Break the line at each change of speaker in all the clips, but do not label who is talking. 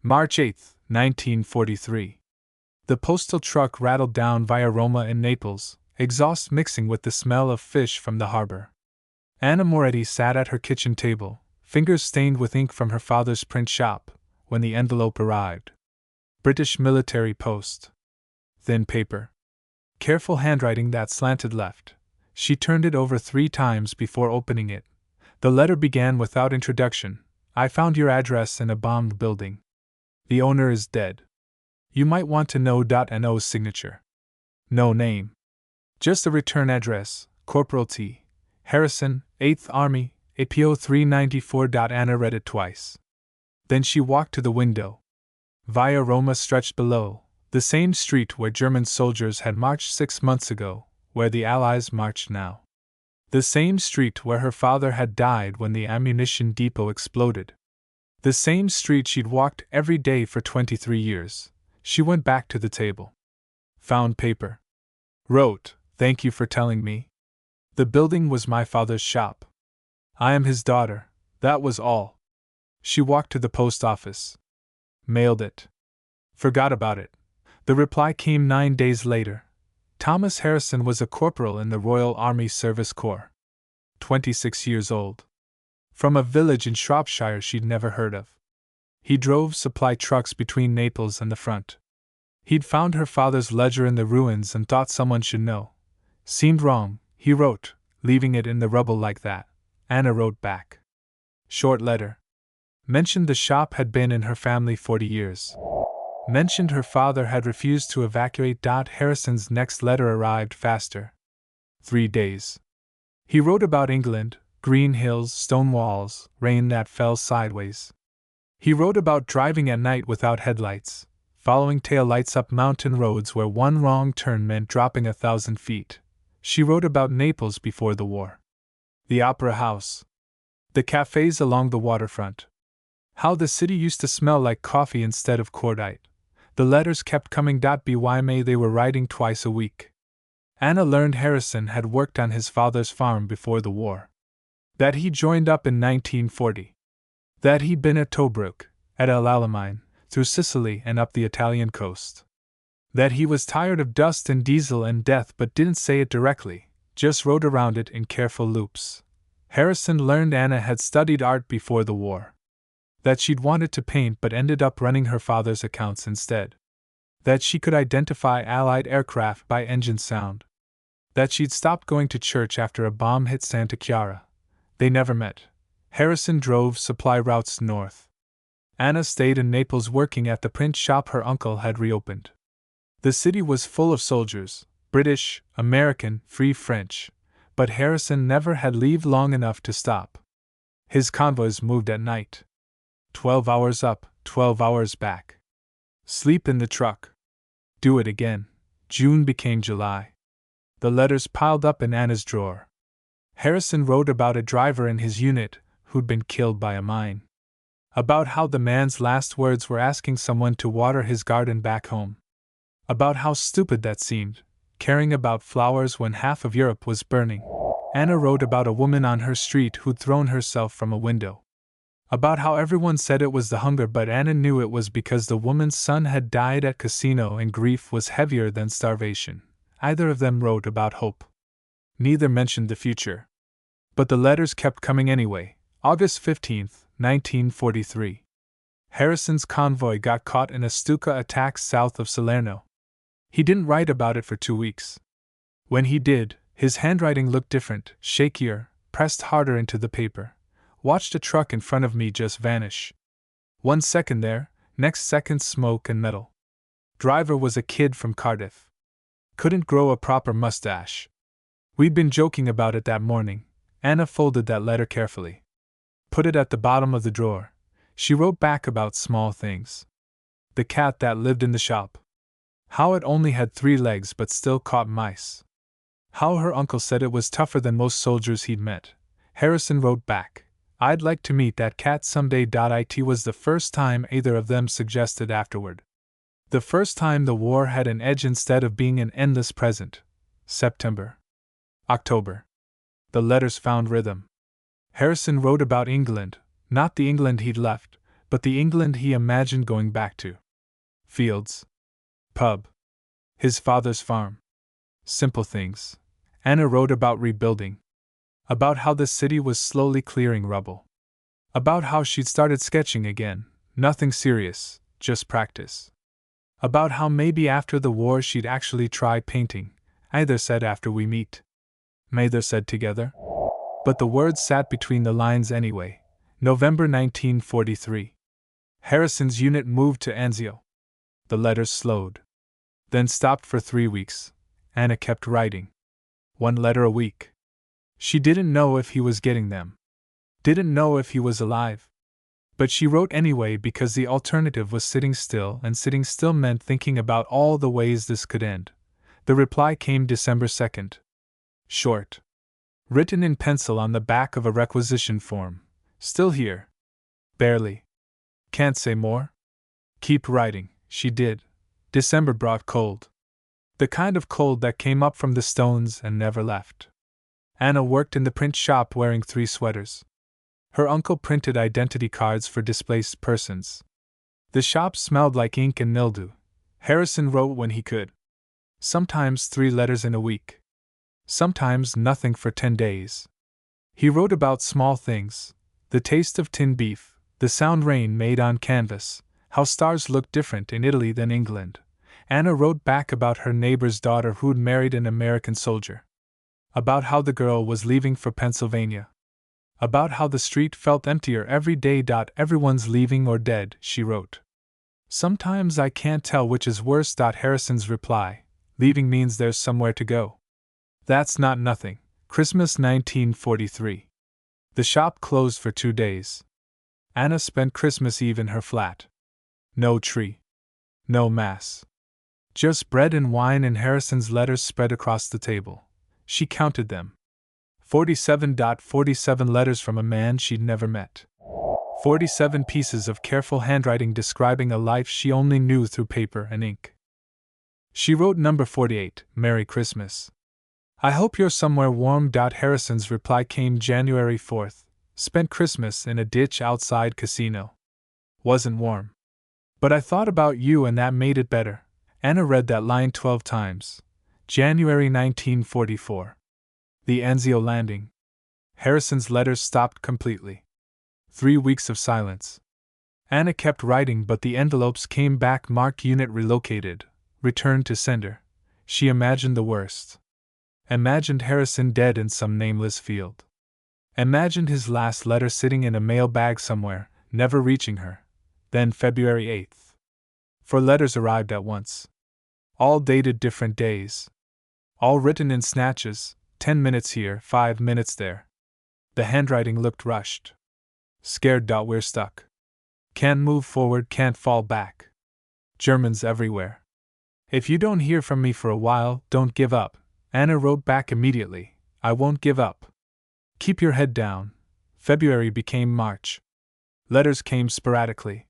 March 8, 1943. The postal truck rattled down via Roma in Naples, exhaust mixing with the smell of fish from the harbor. Anna Moretti sat at her kitchen table, fingers stained with ink from her father's print shop, when the envelope arrived. British military post. Thin paper. Careful handwriting that slanted left. She turned it over 3 times before opening it. The letter began without introduction. I found your address in a bombed building. The owner is dead. You might want to know .no's signature. No name. Just a return address, Corporal T. Harrison, 8th Army, APO 394. Anna read it twice. Then she walked to the window. Via Roma stretched below, the same street where German soldiers had marched 6 months ago, where the Allies marched now. The same street where her father had died when the ammunition depot exploded. The same street she'd walked every day for 23 years. She went back to the table. Found paper. Wrote, "Thank you for telling me." The building was my father's shop. I am his daughter, that was all. She walked to the post office. Mailed it. Forgot about it. The reply came 9 days later. Thomas Harrison was a corporal in the Royal Army Service Corps. 26 years old. From a village in Shropshire she'd never heard of. He drove supply trucks between Naples and the front. He'd found her father's ledger in the ruins and thought someone should know. Seemed wrong, he wrote, leaving it in the rubble like that. Anna wrote back. Short letter. Mentioned the shop had been in her family 40 years. Mentioned her father had refused to evacuate. Harrison's next letter arrived faster. 3 days. He wrote about England, green hills, stone walls, rain that fell sideways. He wrote about driving at night without headlights, following tail lights up mountain roads where one wrong turn meant dropping 1,000 feet. She wrote about Naples before the war. The Opera House. The cafes along the waterfront. How the city used to smell like coffee instead of cordite. The letters kept coming. By they were writing twice a week. Anna learned Harrison had worked on his father's farm before the war. That he joined up in 1940. That he'd been at Tobruk, at El Alamein, through Sicily and up the Italian coast. That he was tired of dust and diesel and death but didn't say it directly, just wrote around it in careful loops. Harrison learned Anna had studied art before the war. That she'd wanted to paint but ended up running her father's accounts instead. That she could identify Allied aircraft by engine sound. That she'd stopped going to church after a bomb hit Santa Chiara. They never met. Harrison drove supply routes north. Anna stayed in Naples working at the print shop her uncle had reopened. The city was full of soldiers, British, American, Free French, but Harrison never had leave long enough to stop. His convoys moved at night. 12 hours up, 12 hours back. Sleep in the truck. Do it again. June became July. The letters piled up in Anna's drawer. Harrison wrote about a driver in his unit who'd been killed by a mine. About how the man's last words were asking someone to water his garden back home. About how stupid that seemed, caring about flowers when half of Europe was burning. Anna wrote about a woman on her street who'd thrown herself from a window. About how everyone said it was the hunger, but Anna knew it was because the woman's son had died at casino and grief was heavier than starvation. Either of them wrote about hope. Neither mentioned the future. But the letters kept coming anyway. August 15, 1943. Harrison's convoy got caught in a Stuka attack south of Salerno. He didn't write about it for 2 weeks. When he did, his handwriting looked different, shakier, pressed harder into the paper. Watched a truck in front of me just vanish. 1 second there, next second smoke and metal. Driver was a kid from Cardiff. Couldn't grow a proper mustache. We'd been joking about it that morning. Anna folded that letter carefully. Put it at the bottom of the drawer. She wrote back about small things. The cat that lived in the shop. How it only had 3 legs but still caught mice. How her uncle said it was tougher than most soldiers he'd met. Harrison wrote back, "I'd like to meet that cat someday." It was the first time either of them suggested afterward. The first time the war had an edge instead of being an endless present. September. October. The letters found rhythm. Harrison wrote about England, not the England he'd left, but the England he imagined going back to. Fields. Pub. His father's farm. Simple things. Anna wrote about rebuilding. About how the city was slowly clearing rubble. About how she'd started sketching again, nothing serious, just practice. About how maybe after the war she'd actually try painting. Either said after we meet. Mather said together. But the words sat between the lines anyway. November 1943. Harrison's unit moved to Anzio. The letters slowed. Then stopped for 3 weeks. Anna kept writing. 1 letter a week. She didn't know if he was getting them. Didn't know if he was alive. But she wrote anyway because the alternative was sitting still, and sitting still meant thinking about all the ways this could end. The reply came December 2nd. Short. Written in pencil on the back of a requisition form. Still here. Barely. Can't say more? Keep writing, she did. December brought cold. The kind of cold that came up from the stones and never left. Anna worked in the print shop wearing 3 sweaters. Her uncle printed identity cards for displaced persons. The shop smelled like ink and mildew. Harrison wrote when he could. Sometimes 3 letters in a week. Sometimes nothing for 10 days. He wrote about small things. The taste of tinned beef, the sound rain made on canvas, how stars looked different in Italy than England. Anna wrote back about her neighbor's daughter who'd married an American soldier. About how the girl was leaving for Pennsylvania. About how the street felt emptier every day. Everyone's leaving or dead, she wrote. Sometimes I can't tell which is worse. Harrison's reply. Leaving means there's somewhere to go. That's not nothing. Christmas 1943. The shop closed for 2 days. Anna spent Christmas Eve in her flat. No tree. No mass. Just bread and wine and Harrison's letters spread across the table. She counted them. 47. Letters from a man she'd never met. 47 pieces of careful handwriting describing a life she only knew through paper and ink. She wrote number 48, Merry Christmas. I hope you're somewhere warm. Harrison's reply came January 4th. Spent Christmas in a ditch outside casino. Wasn't warm. But I thought about you and that made it better. Anna read that line 12 times. January 1944. The Anzio landing. Harrison's letters stopped completely. 3 weeks of silence. Anna kept writing, but the envelopes came back marked unit relocated, returned to sender. She imagined the worst. Imagined Harrison dead in some nameless field. Imagined his last letter sitting in a mail bag somewhere, never reaching her. Then February 8th. 4 letters arrived at once. All dated different days. All written in snatches, 10 minutes here, 5 minutes there. The handwriting looked rushed. Scared. We're stuck. Can't move forward, can't fall back. Germans everywhere. If you don't hear from me for a while, don't give up. Anna wrote back immediately. I won't give up. Keep your head down. February became March. Letters came sporadically.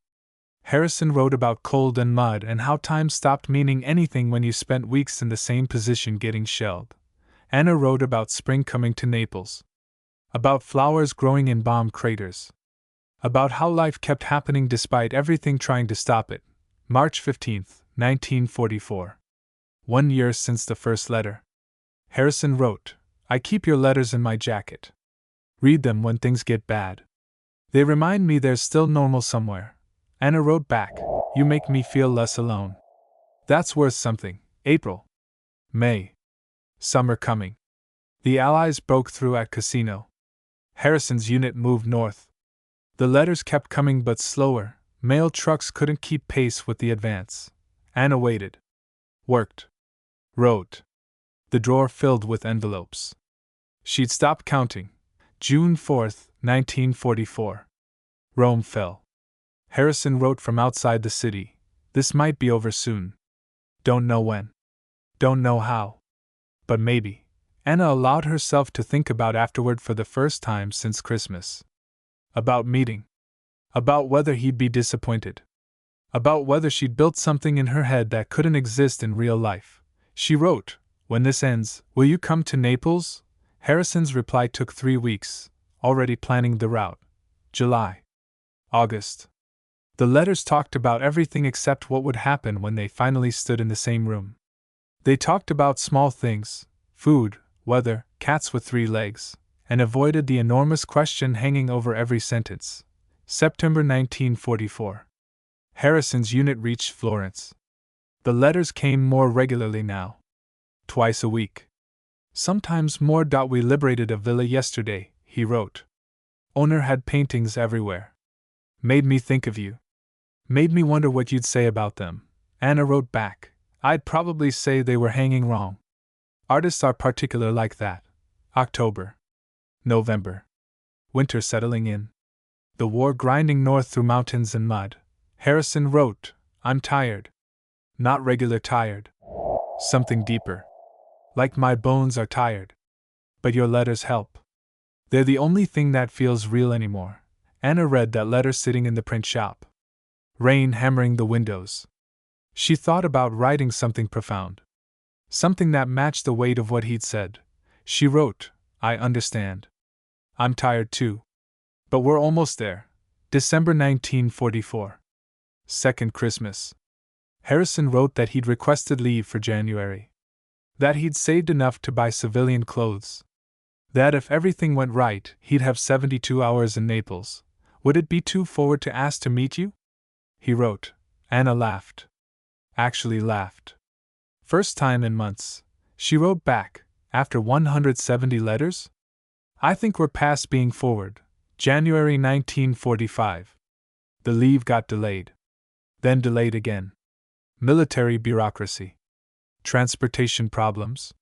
Harrison wrote about cold and mud and how time stopped meaning anything when you spent weeks in the same position getting shelled. Anna wrote about spring coming to Naples. About flowers growing in bomb craters. About how life kept happening despite everything trying to stop it. March 15th, 1944. 1 year since the first letter. Harrison wrote, I keep your letters in my jacket. Read them when things get bad. They remind me there's still normal somewhere. Anna wrote back, you make me feel less alone. That's worth something. April. May. Summer coming. The Allies broke through at Cassino. Harrison's unit moved north. The letters kept coming but slower. Mail trucks couldn't keep pace with the advance. Anna waited. Worked. Wrote. The drawer filled with envelopes. She'd stopped counting. June 4th, 1944. Rome fell. Harrison wrote from outside the city. This might be over soon. Don't know when. Don't know how. But maybe. Anna allowed herself to think about afterward for the first time since Christmas. About meeting. About whether he'd be disappointed. About whether she'd built something in her head that couldn't exist in real life. She wrote, when this ends, will you come to Naples? Harrison's reply took 3 weeks, already planning the route. July. August. The letters talked about everything except what would happen when they finally stood in the same room. They talked about small things: food, weather, cats with 3 legs, and avoided the enormous question hanging over every sentence. September 1944. Harrison's unit reached Florence. The letters came more regularly now. Twice a week. Sometimes more. We liberated a villa yesterday, he wrote. Owner had paintings everywhere. Made me think of you. Made me wonder what you'd say about them. Anna wrote back. I'd probably say they were hanging wrong. Artists are particular like that. October. November. Winter settling in. The war grinding north through mountains and mud. Harrison wrote, I'm tired. Not regular tired. Something deeper. Like my bones are tired. But your letters help. They're the only thing that feels real anymore. Anna read that letter sitting in the print shop. Rain hammering the windows. She thought about writing something profound. Something that matched the weight of what he'd said. She wrote, I understand. I'm tired too. But we're almost there. December 1944. Second Christmas. Harrison wrote that he'd requested leave for January. That he'd saved enough to buy civilian clothes. That if everything went right, he'd have 72 hours in Naples. Would it be too forward to ask to meet you? He wrote. Anna laughed. Actually laughed. First time in months. She wrote back, after 170 letters? I think we're past being forward. January 1945. The leave got delayed. Then delayed again. Military bureaucracy. Transportation problems.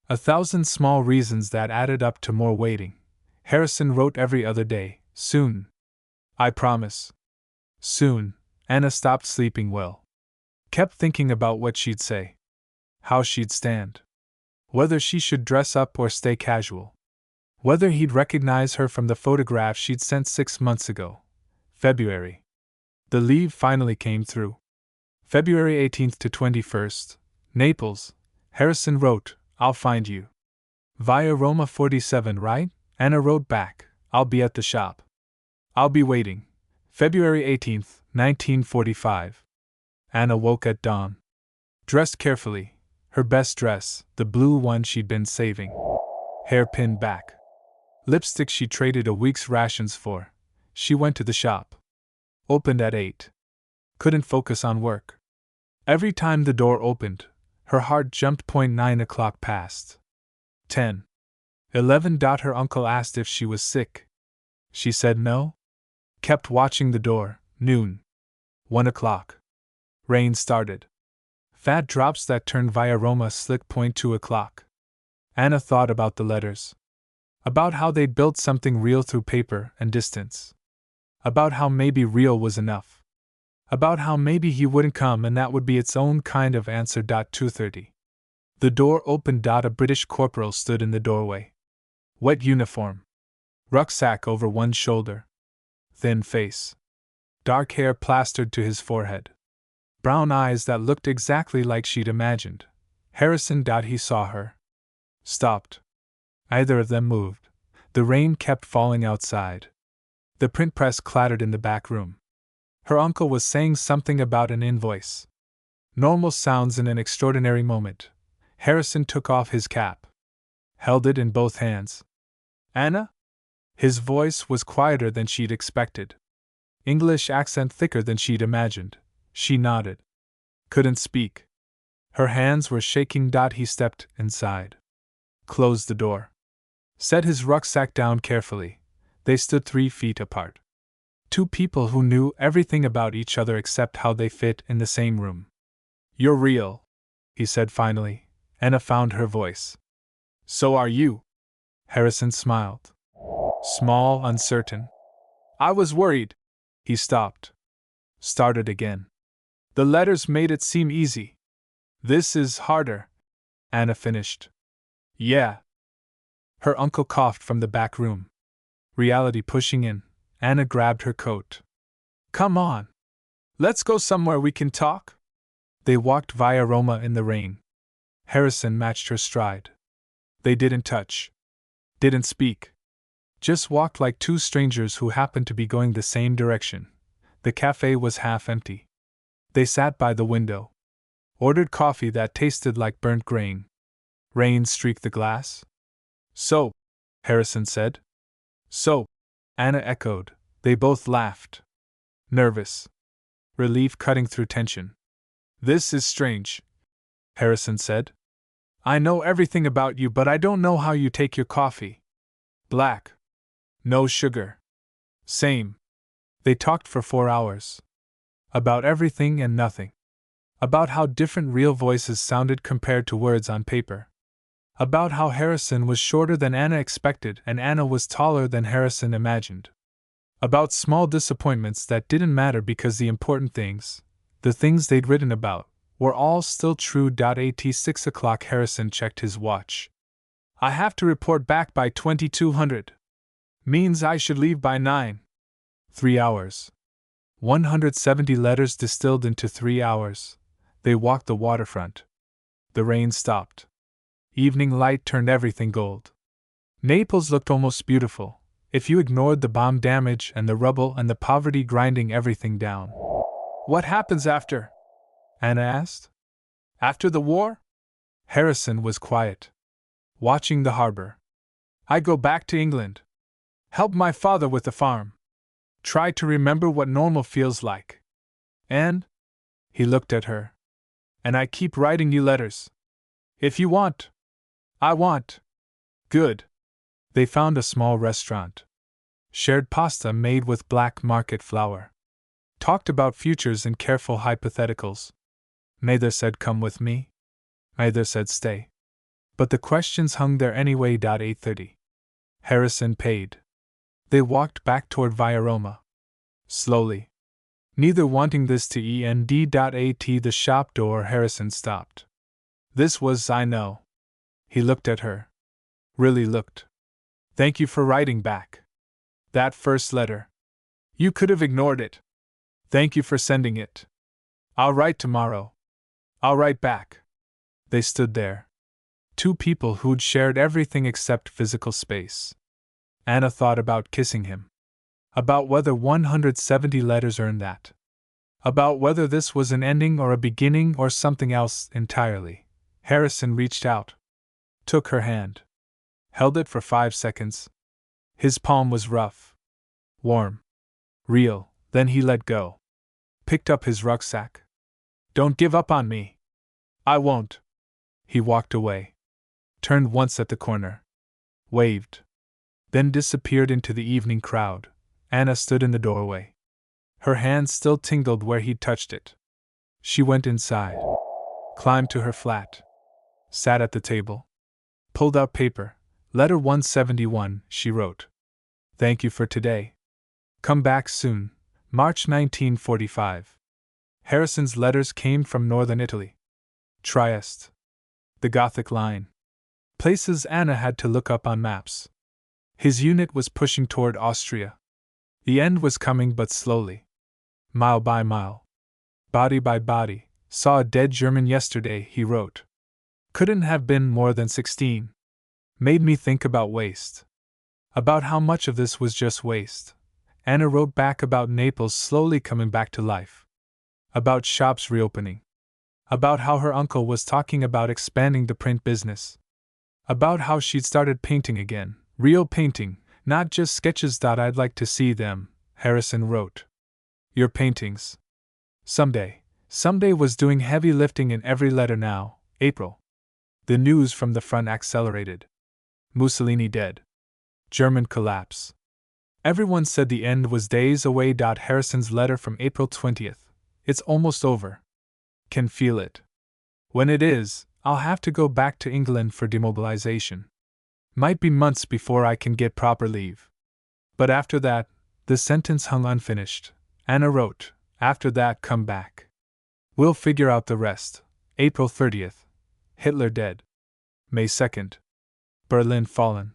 1,000 small reasons that added up to more waiting. Harrison wrote every other day, soon. I promise. Soon. Anna stopped sleeping well. Kept thinking about what she'd say. How she'd stand. Whether she should dress up or stay casual. Whether he'd recognize her from the photograph she'd sent 6 months ago. February. The leave finally came through. February 18th to 21st. Naples. Harrison wrote, I'll find you. Via Roma 47, right? Anna wrote back, I'll be at the shop. I'll be waiting. February 18th, 1945. Anna woke at dawn. Dressed carefully, her best dress, the blue one she'd been saving. Hair pinned back. Lipstick she traded a week's rations for. She went to the shop. Opened at 8. Couldn't focus on work. Every time the door opened, her heart jumped. 9 o'clock passed. 10. 11. Her uncle asked if she was sick. She said no. Kept watching the door. Noon. 1 o'clock. Rain started. Fat drops that turned via Roma slick. 2 o'clock. Anna thought about the letters. About how they'd built something real through paper and distance. About how maybe real was enough. About how maybe he wouldn't come and that would be its own kind of answer. 2:30. The door opened. A British corporal stood in the doorway. Wet uniform. Rucksack over one shoulder. Thin face. Dark hair plastered to his forehead. Brown eyes that looked exactly like she'd imagined. Harrison. He saw her. Stopped. Neither of them moved. The rain kept falling outside. The print press clattered in the back room. Her uncle was saying something about an invoice. Normal sounds in an extraordinary moment. Harrison took off his cap. Held it in both hands. Anna? His voice was quieter than she'd expected. English accent thicker than she'd imagined. She nodded. Couldn't speak. Her hands were shaking. He stepped inside. Closed the door. Set his rucksack down carefully. They stood 3 feet apart. 2 people who knew everything about each other except how they fit in the same room. You're real, he said finally. Anna found her voice. So are you. Harrison smiled. Small, uncertain. I was worried. He stopped. Started again. The letters made it seem easy. This is harder. Anna finished. Yeah. Her uncle coughed from the back room. Reality pushing in, Anna grabbed her coat. Come on. Let's go somewhere we can talk. They walked via Roma in the rain. Harrison matched her stride. They didn't touch. Didn't speak. Just walked like 2 strangers who happened to be going the same direction. The cafe was half empty. They sat by the window. Ordered coffee that tasted like burnt grain. Rain streaked the glass. "So," Harrison said. "So," Anna echoed. They both laughed. Nervous. Relief cutting through tension. "This is strange," Harrison said. "I know everything about you, but I don't know how you take your coffee. Black. No sugar." "Same." They talked for 4 hours. About everything and nothing. About how different real voices sounded compared to words on paper. About how Harrison was shorter than Anna expected and Anna was taller than Harrison imagined. About small disappointments that didn't matter because the important things, the things they'd written about, were all still true. At 6 o'clock, Harrison checked his watch. "I have to report back by 2200. Means I should leave by 9. 3 hours. 170 letters distilled into 3 hours. They walked the waterfront. The rain stopped. Evening light turned everything gold. Naples looked almost beautiful, if you ignored the bomb damage and the rubble and the poverty grinding everything down. "What happens after?" Anna asked. "After the war?" Harrison was quiet, watching the harbor. "I go back to England. Help my father with the farm. Try to remember what normal feels like. And," he looked at her, "and I keep writing you letters. If you want. I want." "Good." They found a small restaurant. Shared pasta made with black market flour. Talked about futures and careful hypotheticals. Neither said come with me. Neither said stay. But the questions hung there anyway. 8:30. Harrison paid. They walked back toward Via Roma. Slowly. Neither wanting this to end. At the shop door, Harrison stopped. "This was, I know." He looked at her. Really looked. "Thank you for writing back. That first letter. You could have ignored it. Thank you for sending it. I'll write tomorrow. I'll write back." They stood there. Two people who'd shared everything except physical space. Anna thought about kissing him. About whether 170 letters earned that. About whether this was an ending or a beginning or something else entirely. Harrison reached out. Took her hand. Held it for 5 seconds. His palm was rough. Warm. Real. Then he let go. Picked up his rucksack. "Don't give up on me." "I won't." He walked away. Turned once at the corner. Waved. Then disappeared into the evening crowd. Anna stood in the doorway. Her hand still tingled where he'd touched it. She went inside. Climbed to her flat. Sat at the table. Pulled out paper. "Letter 171, she wrote. "Thank you for today. Come back soon." March 1945. Harrison's letters came from northern Italy. Trieste. The Gothic line. Places Anna had to look up on maps. His unit was pushing toward Austria. The end was coming, but slowly. Mile by mile. Body by body. "Saw a dead German yesterday," he wrote. "Couldn't have been more than 16. Made me think about waste. About how much of this was just waste." Anna wrote back about Naples slowly coming back to life. About shops reopening. About how her uncle was talking about expanding the print business. About how she'd started painting again, real painting, not just sketches. "I'd like to see them," Harrison wrote. "Your paintings. Someday was doing heavy lifting in every letter now. April. The news from the front accelerated. Mussolini dead. German collapse. Everyone said the end was days away. Harrison's letter from April 20th. "It's almost over. Can feel it. When it is, I'll have to go back to England for demobilization. Might be months before I can get proper leave. But after that," the sentence hung unfinished. Anna wrote, "After that, come back. We'll figure out the rest." April 30th. Hitler dead. May 2nd. Berlin fallen.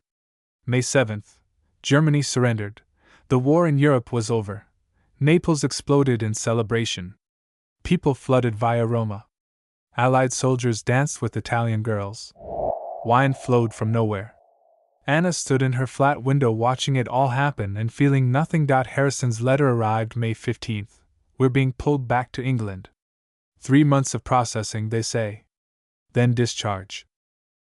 May 7th. Germany surrendered. The war in Europe was over. Naples exploded in celebration. People flooded Via Roma. Allied soldiers danced with Italian girls. Wine flowed from nowhere. Anna stood in her flat window watching it all happen and feeling nothing. Harrison's letter arrived May 15th. We're being pulled back to England. 3 months of processing, they say. Then discharge.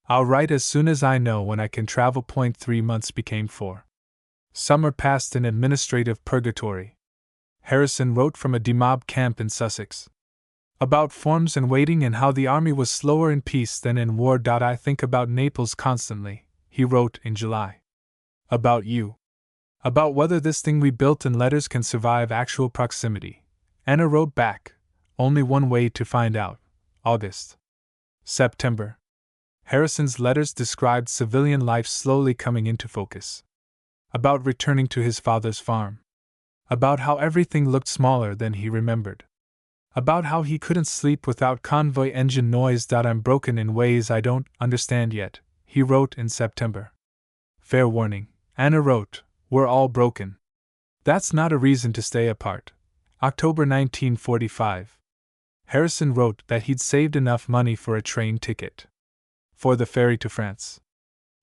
I'll write as soon as I know when I can travel. 3 months became 4. Summer passed in administrative purgatory. Harrison wrote from a demob camp in Sussex. About forms and waiting and how the army was slower in peace than in war. I think about Naples constantly, he wrote in July. About you. About whether this thing we built in letters can survive actual proximity. Anna wrote back, only one way to find out. August. September. Harrison's letters described civilian life slowly coming into focus. About returning to his father's farm. About how everything looked smaller than he remembered. About how he couldn't sleep without convoy engine noise. I'm broken in ways I don't understand yet, he wrote in September. Fair warning, Anna wrote, we're all broken. That's not a reason to stay apart. October 1945. Harrison wrote that he'd saved enough money for a train ticket. For the ferry to France.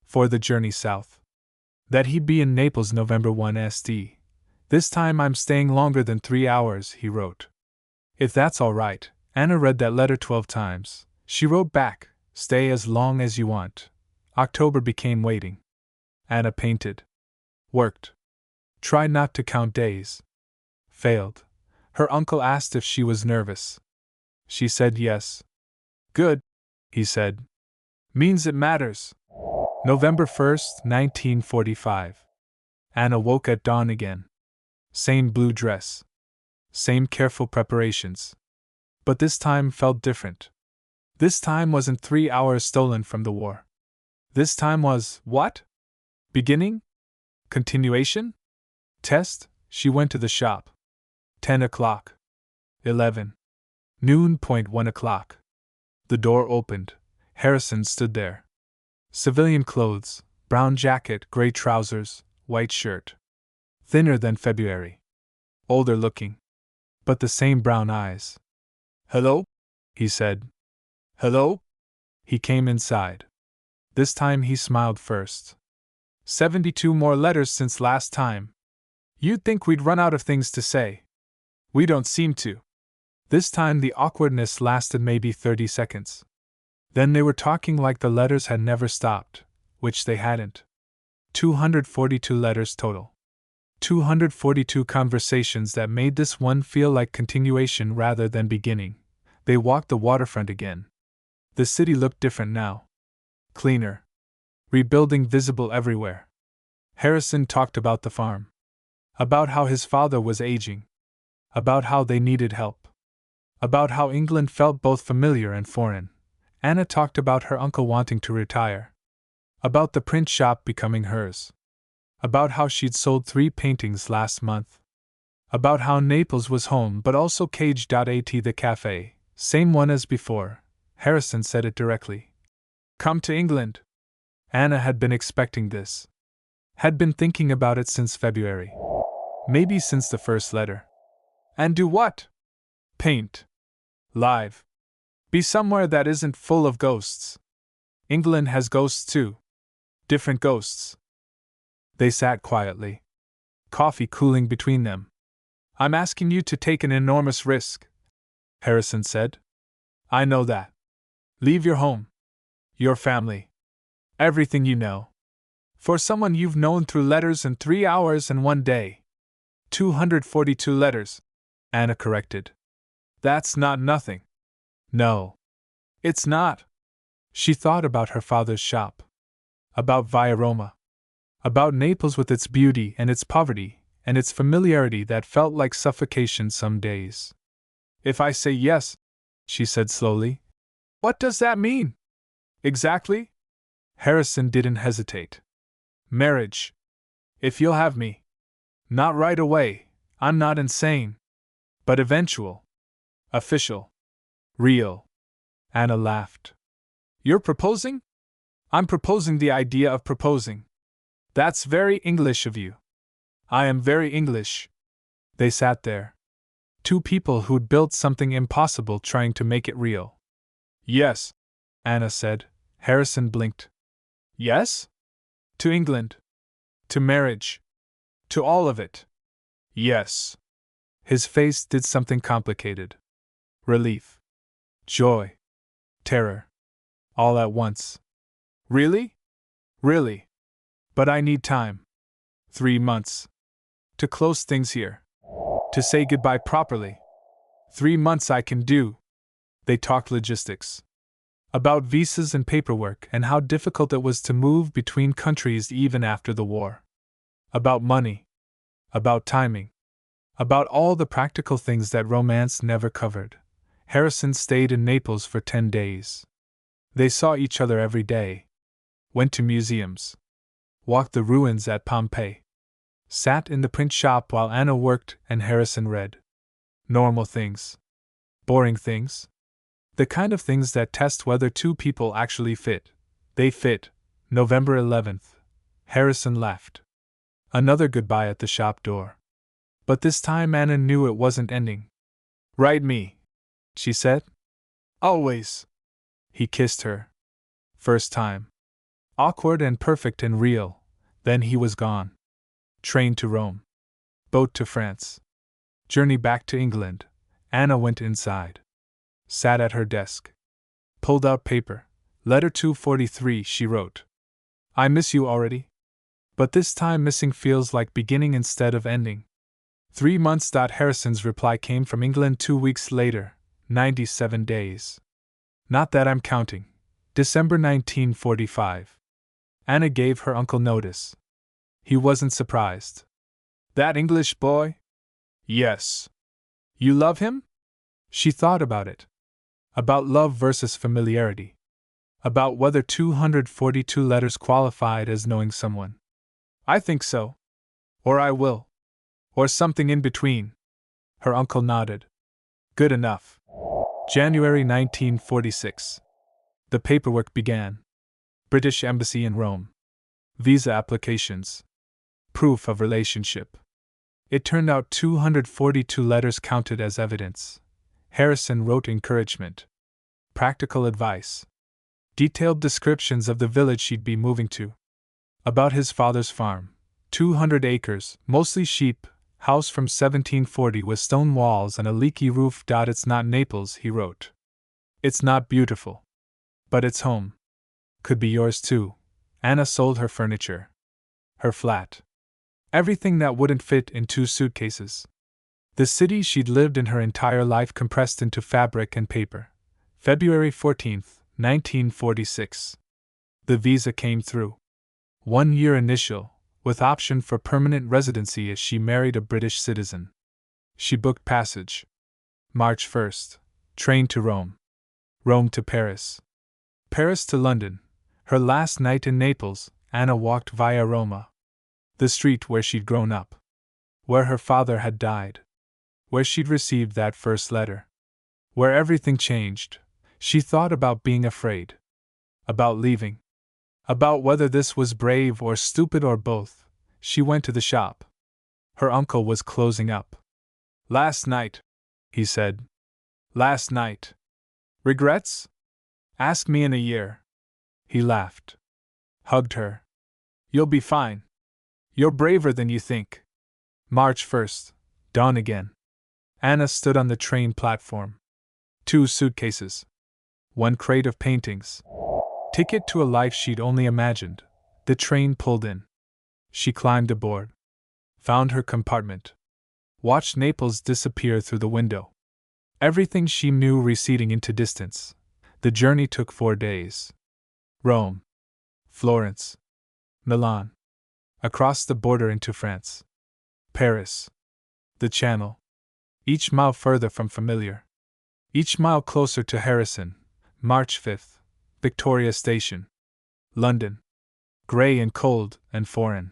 For the journey south. That he'd be in Naples November 1 SD. This time I'm staying longer than 3 hours, he wrote. If that's all right. Anna read that letter 12 times. She wrote back, stay as long as you want. October became waiting. Anna painted. Worked. Tried not to count days. Failed. Her uncle asked if she was nervous. She said yes. Good, he said. Means it matters. November 1st, 1945. Anna woke at dawn again. Same blue dress. Same careful preparations. But this time felt different. This time wasn't 3 hours stolen from the war. This time was, what? Beginning? Continuation? Test? She went to the shop. 10 o'clock. 11. Noon. 1 o'clock. The door opened. Harrison stood there. Civilian clothes, brown jacket, gray trousers, white shirt. Thinner than February. Older looking. But the same brown eyes. Hello? He said. Hello? He came inside. This time he smiled first. 72 more letters since last time. You'd think we'd run out of things to say. We don't seem to. This time the awkwardness lasted maybe 30 seconds. Then they were talking like the letters had never stopped, which they hadn't. 242 letters total. 242 conversations that made this one feel like continuation rather than beginning. They walked the waterfront again. The city looked different now. Cleaner. Rebuilding visible everywhere. Harrison talked about the farm. About how his father was aging. About how they needed help. About how England felt both familiar and foreign. Anna talked about her uncle wanting to retire. About the print shop becoming hers. About how she'd sold 3 paintings last month. About how Naples was home but also caged. At the cafe, same one as before. Harrison said it directly. Come to England. Anna had been expecting this. Had been thinking about it since February. Maybe since the first letter. And do what? Paint. Live. Be somewhere that isn't full of ghosts. England has ghosts too. Different ghosts. They sat quietly. Coffee cooling between them. I'm asking you to take an enormous risk, Harrison said. I know that. Leave your home. Your family. Everything you know. For someone you've known through letters in 3 hours and 1 day. 242 letters, Anna corrected. That's not nothing. No. It's not. She thought about her father's shop. About Via Roma. About Naples with its beauty and its poverty, and its familiarity that felt like suffocation some days. If I say yes, she said slowly. What does that mean? Exactly? Harrison didn't hesitate. Marriage. If you'll have me. Not right away, I'm not insane. But eventual. Official. Real. Anna laughed. You're proposing? I'm proposing the idea of proposing. That's very English of you. I am very English. They sat there. 2 people who'd built something impossible trying to make it real. Yes, Anna said. Harrison blinked. Yes? To England. To marriage. To all of it. Yes. His face did something complicated. Relief. Joy. Terror. All at once. Really? Really. But I need time. 3 months. To close things here. To say goodbye properly. 3 months I can do. They talked logistics. About visas and paperwork and how difficult it was to move between countries even after the war. About money. About timing. About all the practical things that romance never covered. Harrison stayed in Naples for 10 days. They saw each other every day. Went to museums. Walked the ruins at Pompeii. Sat in the print shop while Anna worked and Harrison read. Normal things. Boring things. The kind of things that test whether two people actually fit. They fit. November 11th. Harrison left. Another goodbye at the shop door. But this time Anna knew it wasn't ending. Write me, she said. Always. He kissed her. First time. Awkward and perfect and real. Then he was gone. Train to Rome. Boat to France. Journey back to England. Anna went inside. Sat at her desk. Pulled out paper. Letter 243, she wrote. I miss you already. But this time missing feels like beginning instead of ending. 3 months. Harrison's reply came from England 2 weeks later, 97 days. Not that I'm counting. December 1945. Anna gave her uncle notice. He wasn't surprised. That English boy? Yes. You love him? She thought about it. About love versus familiarity. About whether 242 letters qualified as knowing someone. I think so. Or I will. Or something in between. Her uncle nodded. Good enough. January 1946. The paperwork began. British Embassy in Rome. Visa applications. Proof of relationship. It turned out 242 letters counted as evidence. Harrison wrote encouragement. Practical advice. Detailed descriptions of the village she'd be moving to. About his father's farm. 200 acres, mostly sheep, house from 1740 with stone walls and a leaky roof. It's not Naples, he wrote. It's not beautiful. But it's home. Could be yours too. Anna sold her furniture. Her flat. Everything that wouldn't fit in 2 suitcases. The city she'd lived in her entire life compressed into fabric and paper. February 14th, 1946. The visa came through. 1 year initial, with option for permanent residency as she married a British citizen. She booked passage. March 1st. Train to Rome. Rome to Paris. Paris to London. Her last night in Naples, Anna walked via Roma. The street where she'd grown up. Where her father had died. Where she'd received that first letter. Where everything changed. She thought about being afraid. About leaving. About whether this was brave or stupid or both. She went to the shop. Her uncle was closing up. Last night, he said. Last night. Regrets? Ask me in a year. He laughed. Hugged her. You'll be fine. You're braver than you think. March 1st. Dawn again. Anna stood on the train platform. 2 suitcases. 1 crate of paintings. Ticket to a life she'd only imagined. The train pulled in. She climbed aboard. Found her compartment. Watched Naples disappear through the window. Everything she knew receding into distance. The journey took 4 days. Rome. Florence. Milan. Across the border into France. Paris. The Channel. Each mile further from familiar. Each mile closer to Harrison. March 5th. Victoria Station. London. Grey and cold and foreign.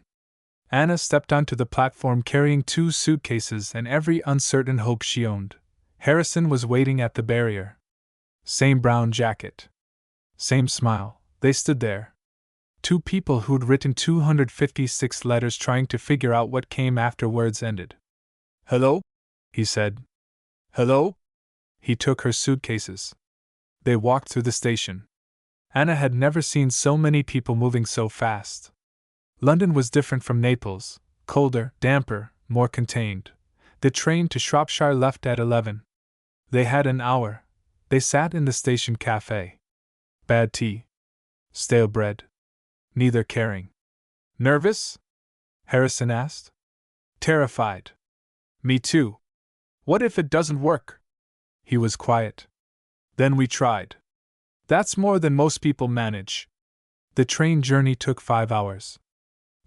Anna stepped onto the platform carrying 2 suitcases and every uncertain hope she owned. Harrison was waiting at the barrier. Same brown jacket. Same smile. They stood there. 2 people who'd written 256 letters trying to figure out what came after words ended. Hello? He said. Hello? He took her suitcases. They walked through the station. Anna had never seen so many people moving so fast. London was different from Naples, colder, damper, more contained. The train to Shropshire left at 11. They had an hour. They sat in the station cafe. Bad tea. Stale bread. Neither caring. Nervous? Harrison asked. Terrified. Me too. What if it doesn't work? He was quiet. Then we tried. That's more than most people manage. The train journey took 5 hours.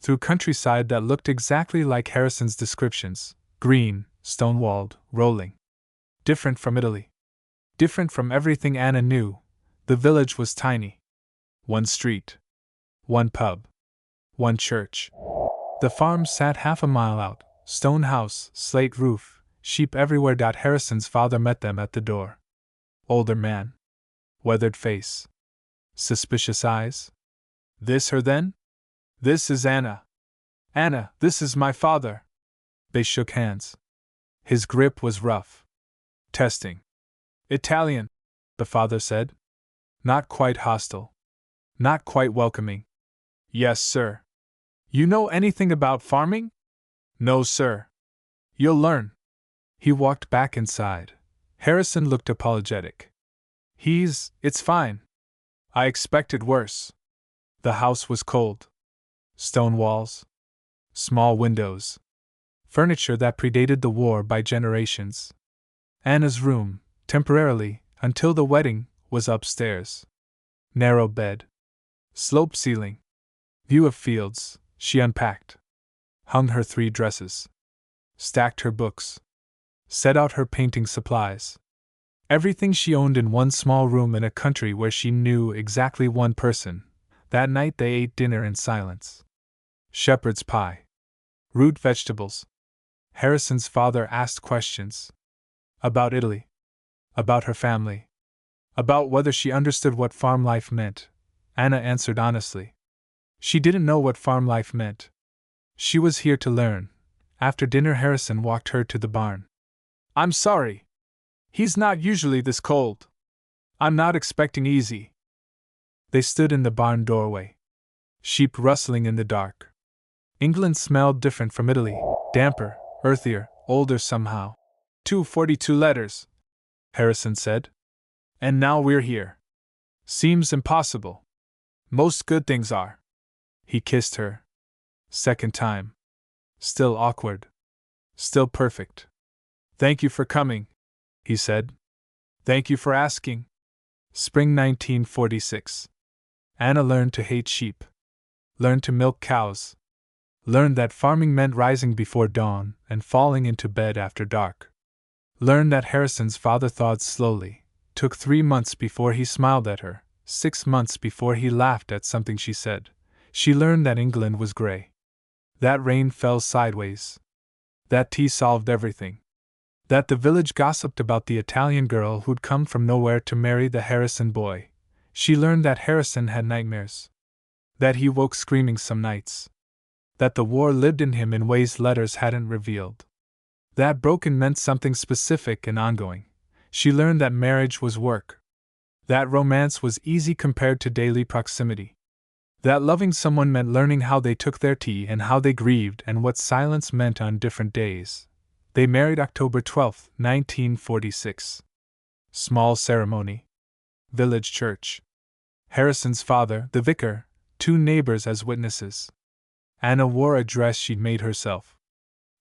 Through countryside that looked exactly like Harrison's descriptions, green, stone-walled, rolling. Different from Italy. Different from everything Anna knew. The village was tiny. One street. One pub. One church. The farm sat half a mile out, stone house, slate roof, sheep everywhere. Harrison's father met them at the door. Older man. Weathered face. Suspicious eyes. This her then? This is Anna. Anna, this is my father. They shook hands. His grip was rough. Testing. Italian, the father said. Not quite hostile. Not quite welcoming. Yes, sir. You know anything about farming? No, sir. You'll learn. He walked back inside. Harrison looked apologetic. It's fine. I expected worse. The house was cold. Stone walls. Small windows. Furniture that predated the war by generations. Anna's room, temporarily, until the wedding, was upstairs. Narrow bed. Slope ceiling. View of fields. She unpacked. Hung her 3 dresses. Stacked her books. Set out her painting supplies. Everything she owned in one small room in a country where she knew exactly one person. That night they ate dinner in silence. Shepherd's pie. Root vegetables. Harrison's father asked questions. About Italy. About her family. About whether she understood what farm life meant. Anna answered honestly. She didn't know what farm life meant. She was here to learn. After dinner, Harrison walked her to the barn. I'm sorry. He's not usually this cold. I'm not expecting easy. They stood in the barn doorway. Sheep rustling in the dark. England smelled different from Italy, damper, earthier, older somehow. 242 letters, Harrison said. And now we're here. Seems impossible. Most good things are. He kissed her. Second time. Still awkward. Still perfect. Thank you for coming, he said. Thank you for asking. Spring 1946. Anna learned to hate sheep. Learned to milk cows. Learned that farming meant rising before dawn and falling into bed after dark. Learned that Harrison's father thawed slowly. Took 3 months before he smiled at her, 6 months before he laughed at something she said. She learned that England was gray. That rain fell sideways. That tea solved everything. That the village gossiped about the Italian girl who'd come from nowhere to marry the Harrison boy. She learned that Harrison had nightmares. That he woke screaming some nights. That the war lived in him in ways letters hadn't revealed. That broken meant something specific and ongoing. She learned that marriage was work. That romance was easy compared to daily proximity. That loving someone meant learning how they took their tea and how they grieved and what silence meant on different days. They married October 12, 1946. Small ceremony. Village church. Harrison's father, the vicar, 2 neighbors as witnesses. Anna wore a dress she'd made herself.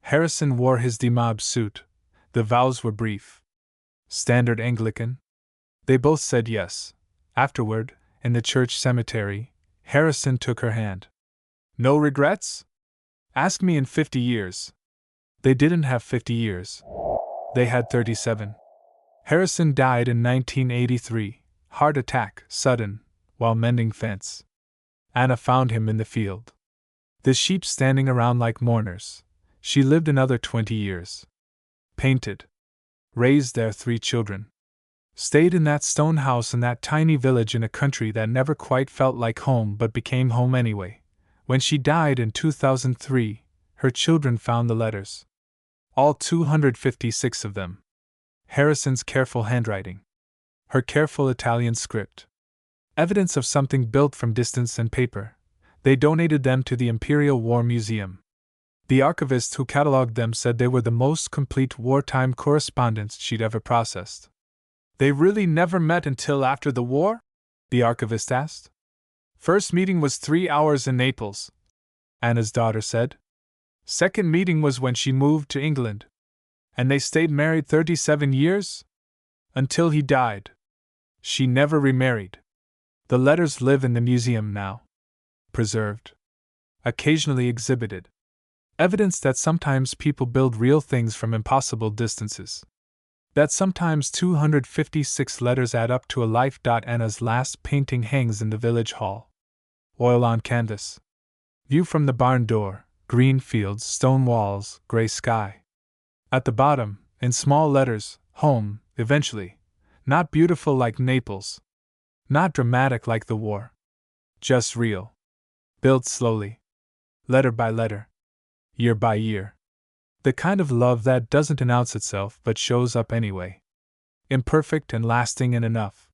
Harrison wore his demab suit. The vows were brief. Standard Anglican? They both said yes. Afterward, in the church cemetery, Harrison took her hand. No regrets? Ask me in 50 years. They didn't have 50 years. They had 37. Harrison died in 1983, heart attack, sudden, while mending fence. Anna found him in the field. The sheep standing around like mourners. She lived another 20 years. Painted. Raised their 3 children. Stayed in that stone house in that tiny village in a country that never quite felt like home but became home anyway. When she died in 2003, her children found the letters. All 256 of them. Harrison's careful handwriting. Her careful Italian script. Evidence of something built from distance and paper. They donated them to the Imperial War Museum. The archivist who catalogued them said they were the most complete wartime correspondence she'd ever processed. They really never met until after the war? The archivist asked. First meeting was 3 hours in Naples, Anna's daughter said. Second meeting was when she moved to England. And they stayed married 37 years? Until he died. She never remarried. The letters live in the museum now. Preserved. Occasionally exhibited. Evidence that sometimes people build real things from impossible distances. That sometimes 256 letters add up to a life. Anna's last painting hangs in the village hall. Oil on canvas. View from the barn door, green fields, stone walls, gray sky. At the bottom, in small letters, home, eventually. Not beautiful like Naples. Not dramatic like the war. Just real. Built slowly. Letter by letter. Year by year. The kind of love that doesn't announce itself but shows up anyway. Imperfect and lasting and enough.